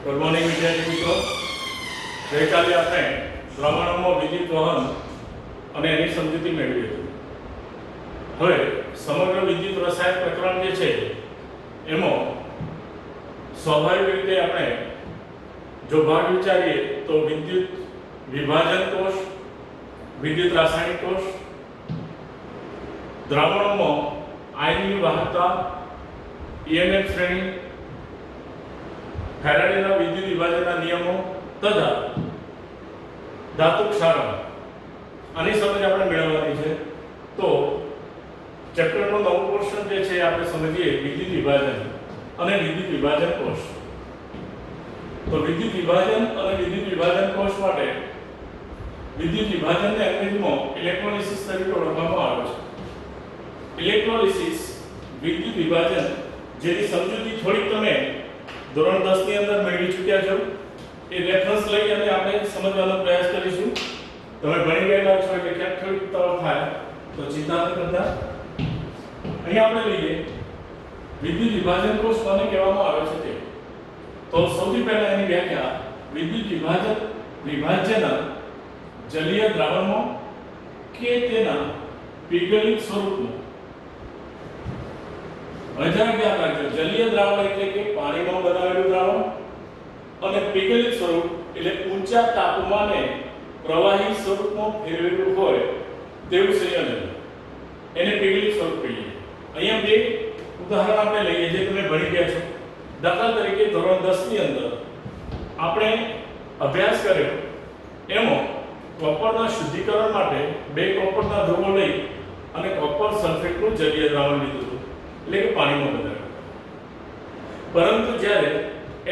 Good morning વિદ્યાર્થી મિત્રો. ગઈકાલે આપણે દ્રાવણોમાં વિદ્યુત વહન અને એની સમજૂતી મેળવી હતી. હવે સમગ્ર વિદ્યુત રસાયણ પ્રકરણ જે છે એમાં સ્વાભાવિક રીતે આપણે જો ભાગ વિચારીએ તો વિદ્યુત વિભાજન કોષ, વિદ્યુત રાસાયણિક કોષ, દ્રાવણોમાં આયનની વાહકતા, EMF શ્રેણી, ફેરાડેના વિદ્યુત વિભાજનના નિયમો તથા ધાતુ ક્ષારણ આની સમજ આપણે મેળવવાની છે. તો ચેપ્ટરનો નવો પોર્શન જે છે આપણે સમજીએ વિદ્યુત વિભાજન અને વિદ્યુત વિભાજન કોષ. તો વિદ્યુત વિભાજન અને વિદ્યુત વિભાજન કોષ માટે વિદ્યુત વિભાજનને અંગ્રેજીમાં ઇલેક્ટ્રોલિસિસ તરીકે ઓળખવામાં આવે છે. ઇલેક્ટ્રોલિસિસ વિદ્યુત વિભાજન જેની સમજૂતી થોડીક તમે ધોરણ 10 ની અંદર મેળવી ચૂક્યા છો. એ રેફરન્સ લઈ અને આપણે સમજવાનો પ્રયાસ કરીશું. તમે ભણી ગયેલા છો એટલે ક્યાંક થોડીક ઉતાવળ થાય તો ચિંતા ન કરતા. અહીં આપણે લઈએ વિદ્યુત વિભાજન કોષ કોને કહેવામાં આવે છે તે. તો સૌથી પહેલા એની વ્યાખ્યા વિદ્યુત વિભાજ્યના જલીય દ્રાવણમાં કે તેના પીગલિત સ્વરૂપમાં. હવે જરા યાદ રાખજો, જલીય દ્રાવણ એટલે કે પાણીમાં બનાવેલું દ્રાવણ અને પીગલિત સ્વરૂપ એટલે ઊંચા તાપમાને પ્રવાહી સ્વરૂપમાં ફેરવેલું હોય તેવું સંયોજન, એને પીગલિત સ્વરૂપ કહીએ. અહીંયા બે ઉદાહરણ આપણે લઈએ જે તમે ભણી ગયા છો. દાખલા તરીકે ધોરણ 10 ની અંદર આપણે અભ્યાસ કર્યો એમાં કોપરના શુદ્ધિકરણ માટે બે કોપરના ધ્રુવો લઈ અને કોપર સલ્ફેટનું જલીય દ્રાવણ લીધું હતું, એટલે કે પાણીમાં બનાવ્યું. પરંતુ જ્યારે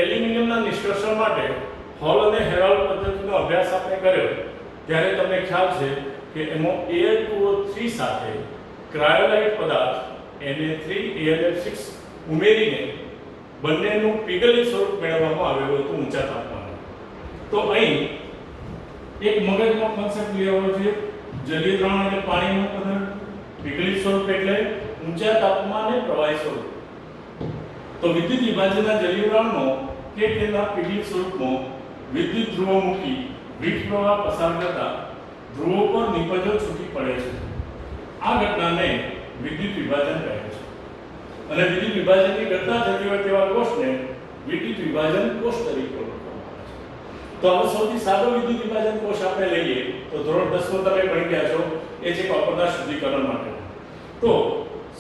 એલ્યુમિનિયમના નિષ્કર્ષણ માટે હોલ અને હેરોલ્ડ પદ્ધતિનો અભ્યાસ આપણે કર્યો ત્યારે તમને ખ્યાલ છે કે એમાં Al2O3 સાથે ક્રાયોલાઇટ પદાર્થ Na3AlF6 ઉમેરીને બંનેનું પીગલિત સ્વરૂપ મેળવવામાં આવેલું હતું ઊંચા તાપમાને. તો અહીં એક મગજમાં કોન્સેપ્ટ લેવો છે. જલીય દ્રાવણ એટલે પાણીનું પદાર્થ, પીગલિત સ્વરૂપ એટલે ઊંચા તાપમાને પ્રવાહી સ્વરૂપ. તો વિદ્યુત વિભાજનના જલીય દ્રાવણમાં કે તેના પીગલિત સ્વરૂપમાં વિદ્યુત ધ્રુવો મૂકી વીજ પ્રવાહ પસાર કરતા ધ્રુવો પર નિપજો છૂટી પડે છે. આ ઘટનાને વિદ્યુત વિભાજન કહે છે. અને વિદ્યુત વિભાજનની ઘટના થતી હોય તેવા કોષને વિદ્યુત વિભાજન કોષ તરીકે ઓળખવામાં આવે છે. તો હવે સૌથી સાદો વિદ્યુત વિભાજન કોષ આપણે લઈએ તો ધોરણ 10 માં તમે ભણી ગયા છો, એ છે કોપરના શુદ્ધિકરણ માટે. તો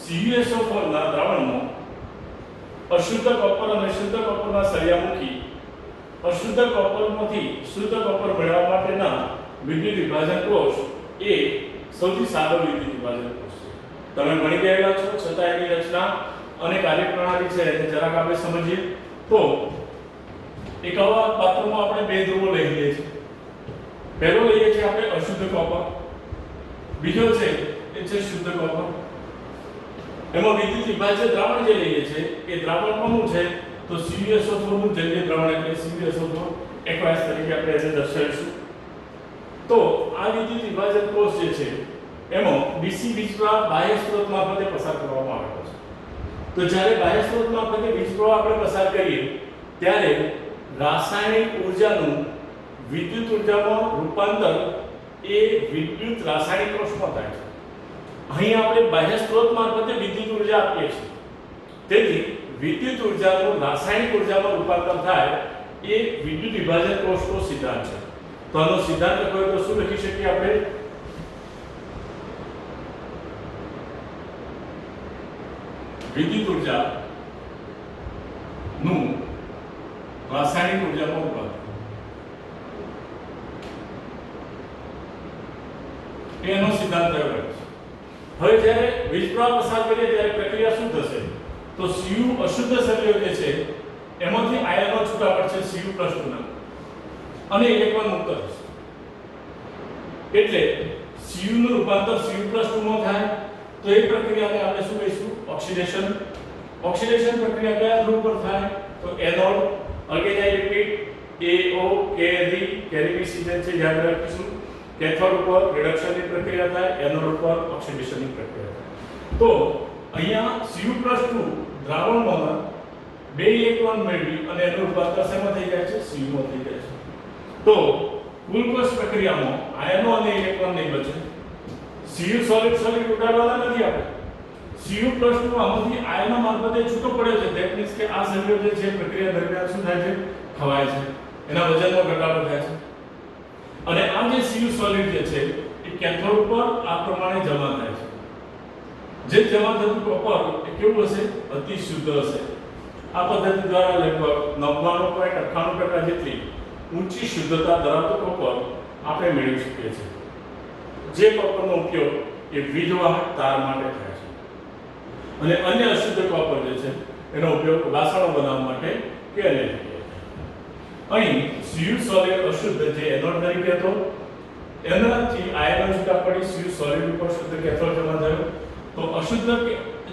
CuSO4 ના દ્રાવણમાં અશુદ્ધ કોપર અને શુદ્ધ કોપરના સળિયા મૂકી અશુદ્ધ કોપરમાંથી શુદ્ધ કોપર મેળવવા માટેના વિદ્યુત વિભાજન કોષ એ સૌથી સાદો વિદ્યુત વિભાજન કોષ છે. તમે ભણી ગયેલા છો, છતાં એની રચના અને કાર્યપ્રણાલી છે તે જરાક આપણે સમજીએ. તો એક આવા પાત્રમાં આપણે બે ધ્રુવો લઈ લઈએ છીએ. પહેલો લઈએ છીએ આપણે અશુદ્ધ કોપર, બીજો છે એ છે શુદ્ધ કોપર. એમાં વિદ્યુત વિભાજ્ય દ્રાવણ જે લઈએ છીએ એ દ્રાવણ કોનું છે તો CuSO4 નું જલીય દ્રાવણ એટલે CuSO4 aqueous તરીકે આપણે એને દર્શાવીશું. તો આ વિદ્યુત વિભાજન કોષ જે છે એમાં DC વીજપ્રવાહ બાહ્ય સ્ત્રોત મારફતે પસાર કરવામાં આવે છે. તો જ્યારે બાહ્ય સ્ત્રોત મારફતે વીજપ્રવાહ આપણે પસાર કરીએ ત્યારે રાસાયણિક ઊર્જાનું વિદ્યુત ઊર્જામાં રૂપાંતર એ વિદ્યુત રાસાયણિક કોષમાં થાય છે. અહીં આપણે બાહ્ય સ્ત્રોત મારફતે વિદ્યુત ઊર્જા આપીએ છીએ, તેથી વિદ્યુત ઊર્જાનું રાસાયણિક ઊર્જામાં રૂપાંતર થાય એ વિદ્યુત વિભાજન કોષનો સિદ્ધાંત છે. તો આનો સિદ્ધાંત લખો તો શું લખી શકીએ આપણે? વિદ્યુત ઊર્જા નું રાસાયણિક ઊર્જામાં રૂપાંતર એનો સિદ્ધાંત થયો છે. હવે જ્યારે વીજપ્રવાહ પસાર કરીએ ત્યારે પ્રક્રિયા શું થશે તો Cu અશુદ્ધ સળિયો જે છે એમાંથી આયનો છૂટા પડશે Cu+2 ના અને ઇલેક્ટ્રોન મુક્ત થશે. એટલે Cu નું રૂપાંતર Cu+2 માં થાય. તો એ પ્રક્રિયાને આપણે શું કહીશું? ઓક્સિડેશન. ઓક્સિડેશન પ્રક્રિયા કયા ધ્રુવ પર થાય તો anode. Again I repeat, AO carry season છે યાદ રાખીશું. કેથોડ ઉપર રિડક્શનની પ્રક્રિયા થાય, એનોડ ઉપર ઓક્સિડેશનની પ્રક્રિયા થાય. તો અહીંયા Cu+2 દ્રાવણમાં બે ઇલેક્ટ્રોન મેળવી અને એનું રૂપાંતર શેમાં થઈ જાય છે? Cu માં થઈ જાય છે. તો કુલ કોષ પ્રક્રિયામાં આયનો અને ઇલેક્ટ્રોન નહીં બચે. Cu સોલિડ ઉડાડવાના નથી આપણે. Cu+ નું આમાંથી આયનો મારફતે છૂટો પડે છે. ધેટ મીન્સ કે આ સંયોજન જે છે પ્રક્રિયા દરમિયાન શું થાય છે? ખવાય છે. એના વજનમાં ઘટાડો થાય છે. અને આ જે Cu સોલિડ જે છે એ કેથોડ પર આ પ્રમાણે જમા થાય છે. જે જમા થતું કોપર એ કેવું હશે? અતિ શુદ્ધ હશે. આ પદ્ધતિ દ્વારા લગભગ 99.98% જેટલી ઊંચી શુદ્ધતા ધરાવતો કોપર આપણે મેળવી શકીએ છીએ. જે કોપરનો ઉપયોગ એ વીજવાહક તાર માટે થાય છે. અને અન્ય અશુદ્ધ કોપર જે છે એનો ઉપયોગ વાસણો બનાવવા માટે કે અન્ય જગ્યાએ. અહીં Cu સોલિડ અશુદ્ધ જે એનોડ તરીકે હતો એનાથી આયનો છૂટા પડી Cu સોલિડ ઉપર શુદ્ધ કેથોડ જમા થયો. તો અશુદ્ધ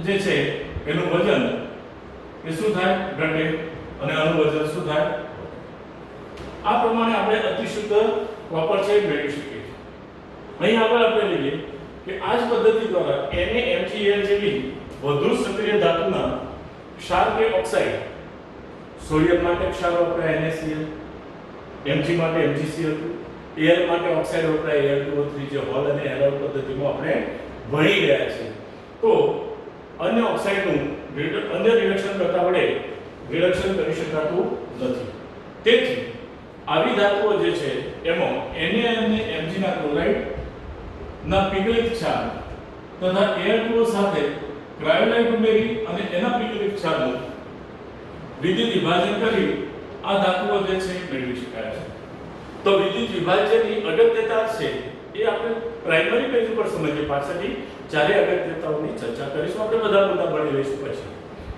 જે છે એનું વજન એ શું થાય? ઘટે. અને આનું વજન શું થાય? આ પ્રમાણે આપણે અતિશુદ્ધ કોપર છે મેળવી શકીએ છીએ. અહીં આગળ આપણે લઈએ કે આ જ પદ્ધતિ દ્વારા NaMgAl જેવી વધુ સક્રિય ધાતુના ક્ષાર કે ઓક્સાઇડ, સોડિયમ માટે ક્ષાર વપરાય NaCl, Mg માટે MgCl2, Al માટે ઓક્સાઇડ વપરાય Al2O3 જે હોલ અને હેલોઇડ પદ્ધતિમાં આપણે ભણી ગયા છીએ. તો અન્ય ઓક્સાઇડનું અન્ય રિડક્શન કરતા વડે રિડક્શન કરી શકાતું નથી. તેથી આવી ધાતુઓ જે છે એમાં Na અને Mg ના ક્લોરાઇડ ના પીગળિત ક્ષાર તથા Al2O સાથે ક્રાયોલાઇટ ઉમેરી અને એના પીગળિત ક્ષારનું વિદ્યુત વિભાજન કરી આ ધાતુઓ જે છે મેળવી શકાય છે. તો વિદ્યુત વિભાજનની અગત્યતા છે એ આપણે પ્રાઇમરી પેજ ઉપર સમજીએ. પાછળથી ચારે અગત્યતાઓની ચર્ચા કરીશું. આપણે બધા મુદ્દા ભણી લઈશું પછી.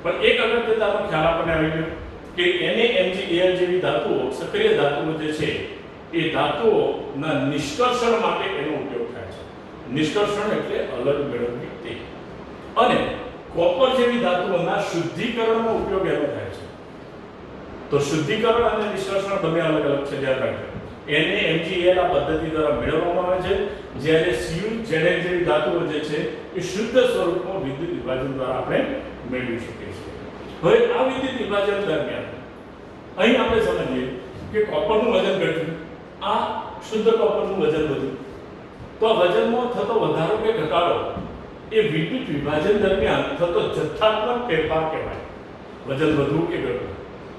પણ એક અગત્યતાનો ખ્યાલ આપણને આવી ગયો કે NaMgAl જેવી ધાતુઓ, સક્રિય ધાતુઓ જે છે એ ધાતુઓના નિષ્કર્ષણ માટે એનો ઉપયોગ થાય છે. નિષ્કર્ષણ એટલે અલગ મેળવવી તે. અને કોપર જેવી ધાતુઓના શુદ્ધિકરણનો ઉપયોગ એનો થાય છે. તો શુદ્ધિકરણ અને નિષ્કર્ષણ બંને અલગ અલગ છે. ધ્યાન રાખજો. NaMgAl આ પદ્ધતિ દ્વારા મેળવવામાં આવે છે, જ્યારે CuZn જેવી ધાતુઓ જે છે એ શુદ્ધ સ્વરૂપમાં વિદ્યુત વિભાજન દ્વારા આપણે મેળવી શકીએ છીએ. હવે આ વિદ્યુત વિભાજન દરમિયાન અહીં આપણે સમજીએ કે કોપરનું વજન ઘટ્યું, આ શુદ્ધ કોપરનું વજન વધ્યું. તો આ વજનમાં થતો વધારો કે ઘટાડો એ વિદ્યુત વિભાજન દરમિયાન થતો જથ્થાત્મક ફેરફાર કહેવાય. વજન વધવું કે ઘટવું.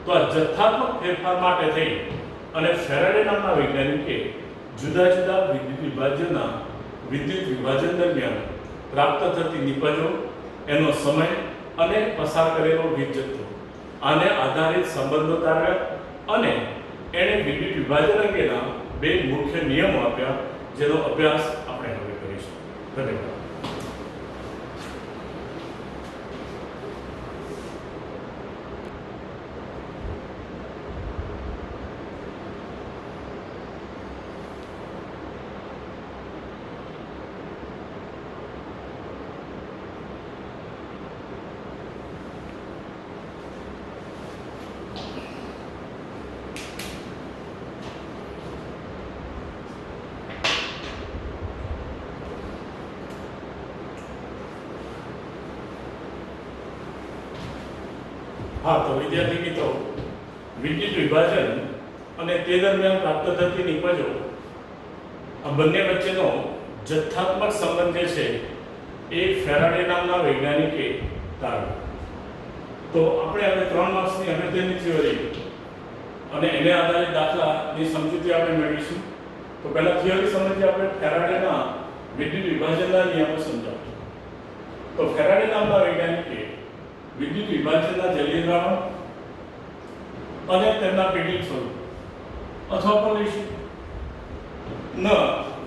તો આ જથ્થાત્મક ફેરફાર માટે થઈ અને ફેરાડે નામના વૈજ્ઞાનિકે જુદા જુદા વિદ્યુત વિભાજન દરમિયાન પ્રાપ્ત થતી નિપજો, એનો સમય અને પસાર કરેલો વીજ જથ્થો આને આધારિત સંબંધો તારવ્યા અને એણે વિદ્યુત વિભાજન અંગેના બે મુખ્ય નિયમો આપ્યા, જેનો અભ્યાસ આપણે હવે કરીશું. ધન્યવાદ. હા, તો વિદ્યાર્થી મિત્રો, વિદ્યુત વિભાજન અને તે દરમિયાન પ્રાપ્ત થતી નિપજો આ બંને વચ્ચેનો જથ્થાત્મક સંબંધ જે છે એ ફેરાડે નામના વૈજ્ઞાનિકે તારવ્યો. તો આપણે હવે 3 માર્ક્સની અગત્યની થિયરી અને એને આધારિત દાખલાની સમજૂતી આપણે મેળવીશું. તો પહેલા થિયરી સમજીએ આપણે. ફેરાડેના વિદ્યુત વિભાજનના નિયમો સમજાવશું. તો ફેરાડે નામના વૈજ્ઞાનિકે વિદ્યુત વિભાજનના જલીય દ્રાવણ અને તેમના પીડિત સ્વરૂપ અથવા પણ લઈશું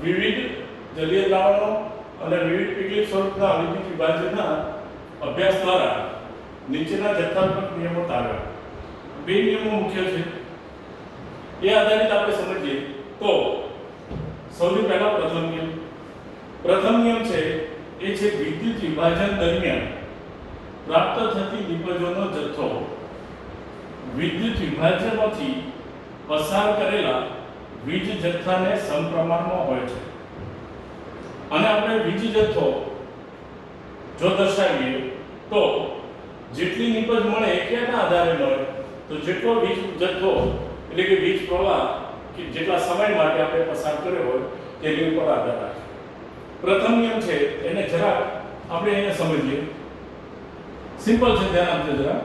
વિવિધ જલીય દ્રાવણો અને વિવિધ પીડિત સ્વરૂપના વિદ્યુત વિભાજનના અભ્યાસ દ્વારા નીચેના જથ્થાત્મક નિયમો તારવ્યા. બે નિયમો મુખ્ય છે, એ આધારિત આપણે સમજીએ. તો સૌથી પહેલા પ્રથમ નિયમ છે એ છે વિદ્યુત વિભાજન દરમિયાન પ્રાપ્ત થતી નિપજોનો જથ્થો વિદ્યુત વિભાજનમાંથી પસાર કરેલા વીજ જથ્થાને સમપ્રમાણમાં હોય છે. અને આપણે વીજ જથ્થો જો દર્શાવીએ તો જેટલી નિપજ મળે કે સંખ્યાના આધારે મળે તો જેટલો વીજ જથ્થો એટલે કે વીજ પ્રવાહ કે જેટલા સમય માટે આપણે પસાર કર્યો હોય તેની ઉપર આધાર રાખે. પ્રથમ નિયમ છે એને જરા આપણે અહીંયા સમજીએ. સિમ્પલ છે, ધ્યાન આપજો જરા.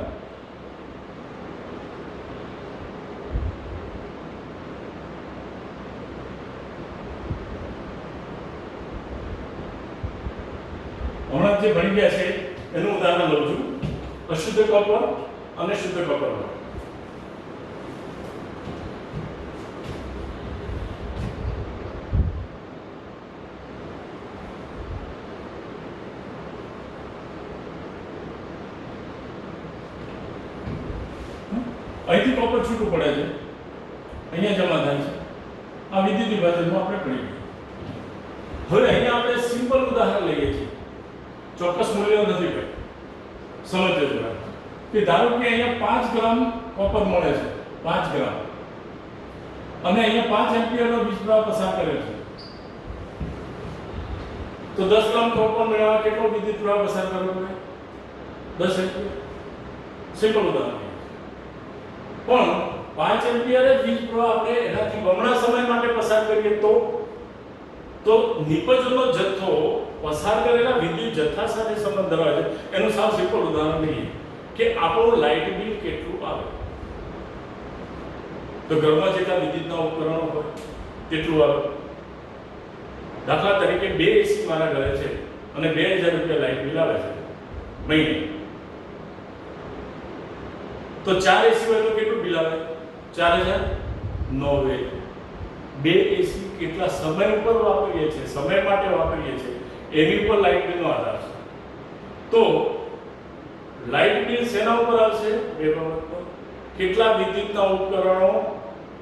હમણાં જે ભણી ગયા છે એનું ઉદાહરણ લઉં છું. અશુદ્ધ કોપર અને શુદ્ધ કોપર. અહીંથી કોપર છૂટું પડે છે, અહીંયા જમા થાય છે. આ વિદ્યુત વિભાજનમાં આપણે ભણી ગયા. હવે અહીંયા આપણે સિમ્પલ ઉદાહરણ લઈએ છીએ, ચોક્કસ મૂલ્યો નથી ભાઈ, સમજજો જરા. કે ધારો કે અહીંયા 5 ગ્રામ કોપર મળે છે, 5 ગ્રામ, અને અહીંયા 5 એમ્પિયરનો વીજ પ્રવાહ પસાર કર્યો છે. તો 10 ગ્રામ કોપર મેળવવા કેટલો વિદ્યુત પ્રવાહ પસાર કરવો પડે? 10 એમ્પિયર. સિમ્પલ ઉદાહરણ. પણ 5 એમ્પિયર જ વીજ પ્રવાહ આપણે એનાથી બમણા સમય માટે પસાર કરીએ તો નિપજનો જથ્થો પસાર કરેલા વિદ્યુત જથ્થા સાથે સંબંધ ધરાવે છે. એનું સાવ સિમ્પલ ઉદાહરણ લઈએ કે આપણું લાઇટ બિલ કેટલું આવે. તો ઘરમાં જેટલા વિદ્યુતના ઉપકરણો હોય તેટલું આવે. દાખલા તરીકે 2 એસી મારા ઘરે છે અને 2000 રૂપિયા લાઇટ બિલ આવે છે મહિને. તો 4 એસી હોય તો કેટલું બિલ આવે? 4000. 9 2 એસી કેટલા સમય ઉપર વાપરીએ છીએ, સમય માટે વાપરીએ છીએ, એની ઉપર લાઇટ બિલનો આધાર છે. તો લાઇટ બિલ શેના ઉપર આવશે? બે બાબત પર. કેટલા વિદ્યુતના ઉપકરણો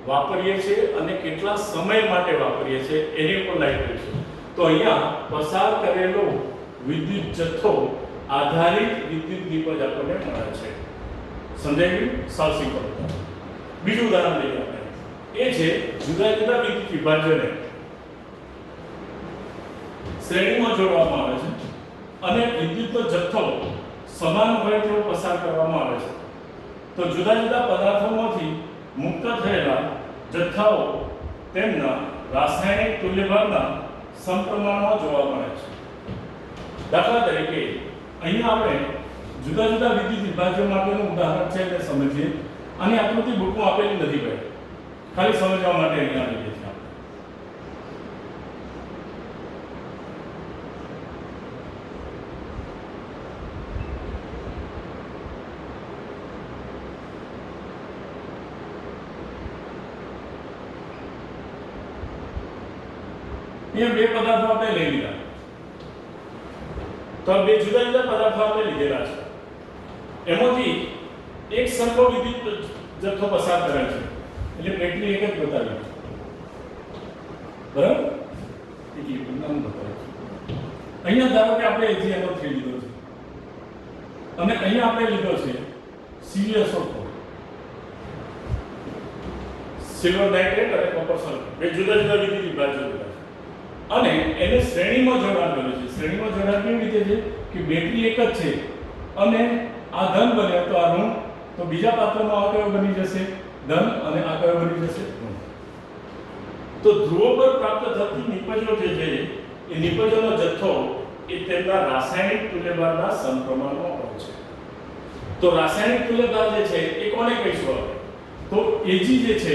વાપરીએ છીએ અને કેટલા સમય માટે વાપરીએ છીએ એની ઉપર લાઇટ બિલ છે. તો અહીંયા પસાર કરેલો વિદ્યુત જથ્થો આધારિત વિદ્યુત નિપજ આપણને મળે છે. સમજાઈ ગયું? સાવ સિમ્પલ. બીજું ઉદાહરણ લઈએ આપણે. એ છે જુદા જુદા વિદ્યુત વિભાજ્યોને શ્રેણીમાં જોડવામાં આવે છે અને વિદ્યુતનો જથ્થો સમાન હોય તેવો પસાર કરવામાં આવે છે. તો જુદા જુદા પદાર્થોમાંથી મુક્ત થયેલા જથ્થાઓ તેમના રાસાયણિક તુલ્યભારના સમપ્રમાણમાં જોવા મળે છે. દાખલા તરીકે અહીંયા આપણે જુદા જુદા વિદ્યુત વિભાજ્યો માટેનું ઉદાહરણ છે એટલે સમજીએ. આની આકૃતિ બુકમાં આપેલી નથી ભાઈ, ખાલી સમજવા માટે અહીંયા લઈએ છીએ. અહીંયા બે પદાર્થો આપણે લઈ લીધા. તો બે જુદા જુદા પદાર્થો આપણે લીધેલા છે. એમાંથી એક સરખો વિદ્યુત જથ્થો પસાર કરે છે એટલે પ્લેટની એક જ બતાવી. બરાબર? એટલી નામ બતાવી. અહીંયા ધારો કે આપણે AgNO3 લીધો છે અને અહીંયા આપણે લીધો છે CuSO4, સિલ્વર નાઇટ્રેટ અને કોપર સલ્ફેટ. બે જુદા જુદા વિદ્યુત વિભાજ્યો લીધા છે અને એને શ્રેણીમાં જોડાણ કર્યું છે. શ્રેણીમાં જોડાણ કેવી રીતે છે કે બેટરી એક જ છે અને આ ધન બને તો આ ઋણ, તો બીજા પાત્રમાં આ કયો બની જશે? ધન, અને આ કયો બની જશે? ઋણ. તો ધ્રુવો પર પ્રાપ્ત થતી નિપજો જે છે એ નિપજોનો જથ્થો એ તેમના રાસાયણિક તુલ્યભારના સમપ્રમાણમાં હોય છે. તો રાસાયણિક તુલ્યભાર જે છે એ કોને કહીશું? તો Ag જે છે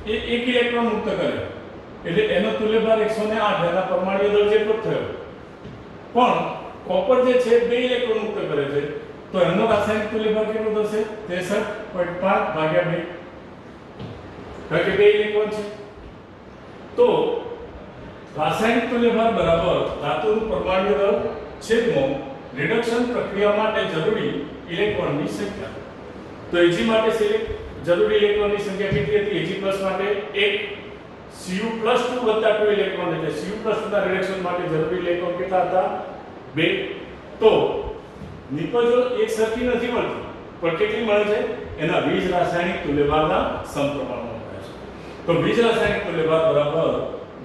એ 1 ઇલેક્ટ્રોન મુક્ત કરે એટલે એનો તુલ્યભાર 108, એના પરમાણુ દળ જેટલો થયો. પણ કોપર જે છે 2 ઇલેક્ટ્રોન મુક્ત કરે છે તો એનો રાસાયણિક તુલ્યભાર કેટલો થશે? 63.5 ભાગ્યા 2, કારણ કે 2 ઇલેક્ટ્રોન છે. તો રાસાયણિક તુલ્યભાર બરાબર ધાતુનું પરમાણુ દળ છેદમાં રિડક્શન પ્રક્રિયા માટે જરૂરી ઇલેક્ટ્રોનની સંખ્યા. તો Ag માટે જરૂરી ઇલેક્ટ્રોનની સંખ્યા કેટલી હતી? Ag+ માટે 1, Cu+2 + 2 ઇલેક્ટ્રોન એટલે Cu+2 ના રિડક્શન માટે જરૂરી ઇલેક્ટ્રોન કેટલા હતા? 2. તો નિપજો એક સરખી નથી મળતી, પણ કેટલી મળે છે? એના વીજ રાસાયણિક તુલ્યભારના સમપ્રમાણમાં મળે છે. તો વીજ રાસાયણિક તુલ્યભાર બરાબર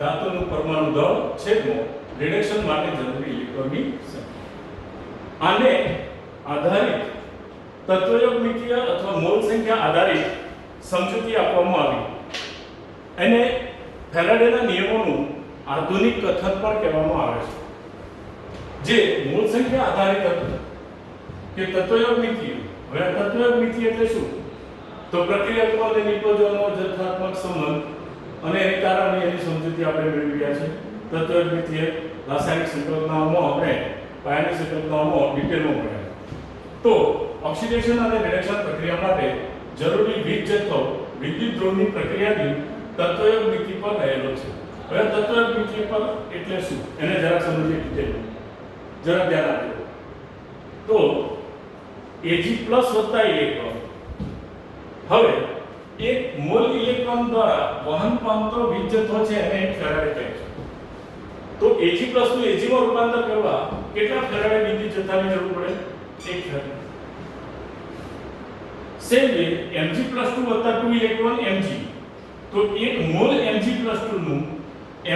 ધાતુનું પરમાણુ દળ છેદમાં રિડક્શન માટે જરૂરી ઇલેક્ટ્રોનની સંખ્યા. આને આધારિત તત્વયોગમિતીય અથવા મોલ સંખ્યા આધારિત સમજૂતી આપવામાં આવી. એને ફેરાડેના નિયમોનું આધુનિક કથન પણ કહેવામાં આવે છે, જે મોલ સંખ્યા આધારિત હતું કે તત્વયોગમિતીય. હવે આ તત્વયોગમિતીય એટલે શું? તો પ્રક્રિયાત્મક અને નિપજોનો જથ્થાત્મક સંબંધ અને એની કારણે એની સમજૂતી આપણે મેળવી ગયા છે. તત્વયોગમિતીય રાસાયણિક સંકલ્પનાઓમાં આપણે પાયાની સંકલ્પનાઓમાં ડિટેલમાં ભણ્યા. તો ઓક્સિડેશન અને રિડક્શન પ્રક્રિયા માટે જરૂરી વીજ જથ્થો વિદ્યુત ધ્રુવની પ્રક્રિયાની તત્વયોગમિતિ પર રહેલો છે. હવે તત્વયોગમિતિ પર એટલે શું એને જરા સમજીએ ડિટેલ, જરા ધ્યાન આપજો. તો Ag+ વત્તા ઇલેક્ટ્રોન. હવે એક મોલ ઇલેક્ટ્રોન દ્વારા વહન પામતો વીજ જથ્થો છે એને એક ફેરાડે કહે છે. તો Ag+ નું Ag માં રૂપાંતર કરવા કેટલા ફેરાડે વિદ્યુત જથ્થાની જરૂર પડે? 1 ફેરાડે. સેમ વે Mg+2 વત્તા 2 ઇલેક્ટ્રોન Mg. તો 1 મોલ Mg+2 નું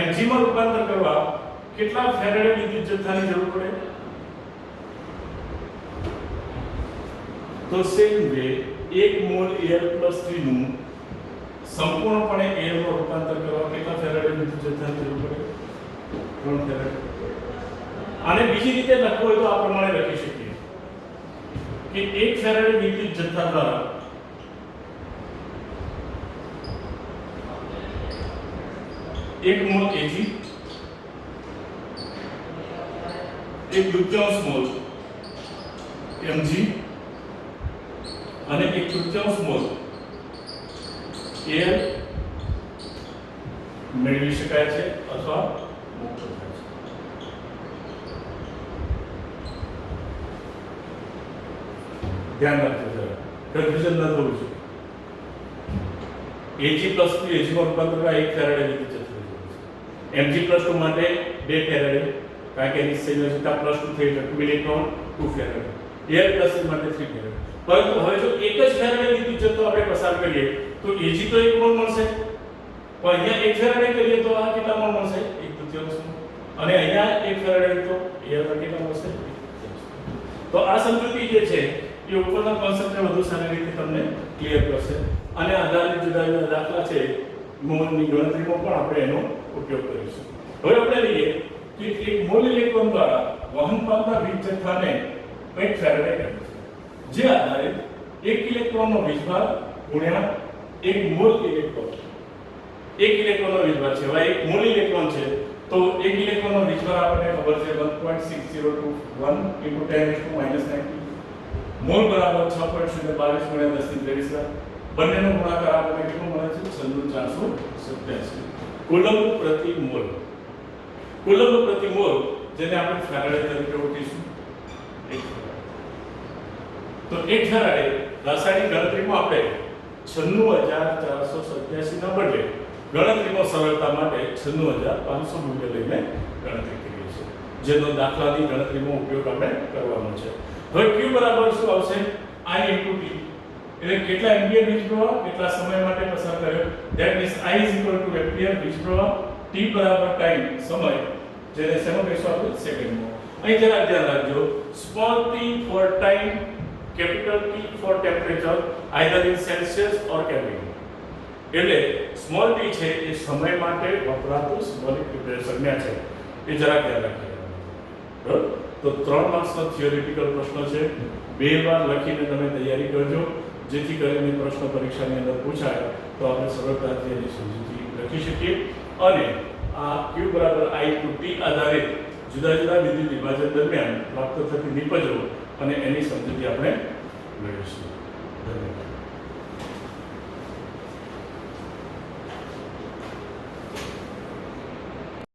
Mg માં રૂપાંતર કરવા કેટલા ફેરાડે વિદ્યુત જથ્થાની જરૂર પડે? તો સેમ વે 1 મોલ Al+3 નું સંપૂર્ણપણે Al માં રૂપાંતર કરવા કેટલા ફેરાડે વિદ્યુત જથ્થાની જરૂર પડે? 3 ફેરાડે. આને બીજી રીતે લખવું હોય તો આ પ્રમાણે લખી શકીએ કે 1 ફેરાડે વિદ્યુત જથ્થા દ્વારા 1 મોલ Ag, 1/2 મોલ Mg અને 1/3 મોલ Al મેળવી શકાય છે અથવા મુક્ત થાય છે. ધ્યાન રાખજો જરા, કન્ફ્યુઝન ન થવું જોઈએ. Ag+2 Ag માં રૂપાંતર કરવા 1 ફેરાડે વિદ્યુત જથ્થો છે. Mg+2 માટે 2 ફેરાડે, કારણ કે એની સંયોજકતા +2 થઈ એટલે 2 ઇલેક્ટ્રોન 2 ફેરાડે. Al+ માટે 3 ફેરાડે. પરંતુ હવે જો એક જ ફેરાડે વિદ્યુત જથ્થો આપણે પસાર કરીએ તો Ag તો 1 મોલ મળશે, પણ અહીંયા 1 ફેરાડે કરીએ તો આ કેટલા મોલ મળશે? 1/3 મોલ. અને અહીંયા 1 ફેરાડે તો Al કેટલા મળશે? 1/3. તો આ સમજૂતી જે છે એ ઉપરના કોન્સેપ્ટને વધુ સારી રીતે તમને ક્લિયર કરશે અને આધારિત જુદા જુદા દાખલા છે મોલની ગણતરીમાં પણ આપણે એનો ઉપયોગ કરીશું. હવે આપણે લઈએ કે એક મોલ ઇલેક્ટ્રોન દ્વારા વહન પામતા વીજ જથ્થાને કંઈક ફેરાડે કહે છે, જે આધારે 1 ઇલેક્ટ્રોનનો વીજભાર ગુણ્યા 1 મોલ ઇલેક્ટ્રોન. 1 ઇલેક્ટ્રોનનો વીજભાર છે, હવે 1 મોલ ઇલેક્ટ્રોન છે તો 1 ઇલેક્ટ્રોનનો વીજભાર આપણને ખબર છે 1.6021 × 10⁻⁹ મોલ બરાબર 6.022 × 10⁻23. બંનેનો ગુણાકાર આપણને કેટલો મળે છે? 96487 કુલમ્બ પ્રતિ મોલ. કુલમ્બ પ્રતિ મોલ જેને આપણે ફેરાડે તરીકે ઓળખીશું. 1 ફેરાડે. તો 1 ફેરાડે રાસાયણિક ગણતરીમાં આપણે 96487 ના બદલે ગણતરીમાં સરળતા માટે 96500 મૂલ્ય લઈને ગણતરી કરીએ છીએ, જેનો દાખલાની ગણતરીમાં ઉપયોગ આપણે કરવાનો છે. હવે Q બરાબર શું આવશે? I × T. એટલે કેટલા એમ્પિયર વીજ પ્રવાહ કેટલા સમય માટે પસાર કર્યો? ધેટ મીન્સ I = એમ્પિયર વીજ પ્રવાહ, T બરાબર ટાઈમ સમય, જેને શેમાં કહીશું આપણે? સેકન્ડમાં. અહીં જરા ધ્યાન રાખજો, small t for time, capital T for temperature, either in Celsius or Kelvin. એટલે સ્મોલ t છે એ સમય માટે વપરાતું સિમ્બોલિક સંજ્ઞા છે, એ જરા ધ્યાન રાખજો. બરાબર? તો 3 માર્ક્સનો થિયોરિટિકલ પ્રશ્ન છે, 2 વાર લખીને તમે તૈયારી કરજો, જેથી કરીને પ્રશ્ન પરીક્ષાની અંદર પૂછાય તો આપણે સરળતાથી એની સમજૂતી લખી શકીએ અને આ Q = I × T આધારિત જુદા જુદા વિદ્યુત વિભાજન દરમિયાન પ્રાપ્ત થતી નિપજો અને એની સમજૂતી આપણે મેળવીશું. ધન્યવાદ.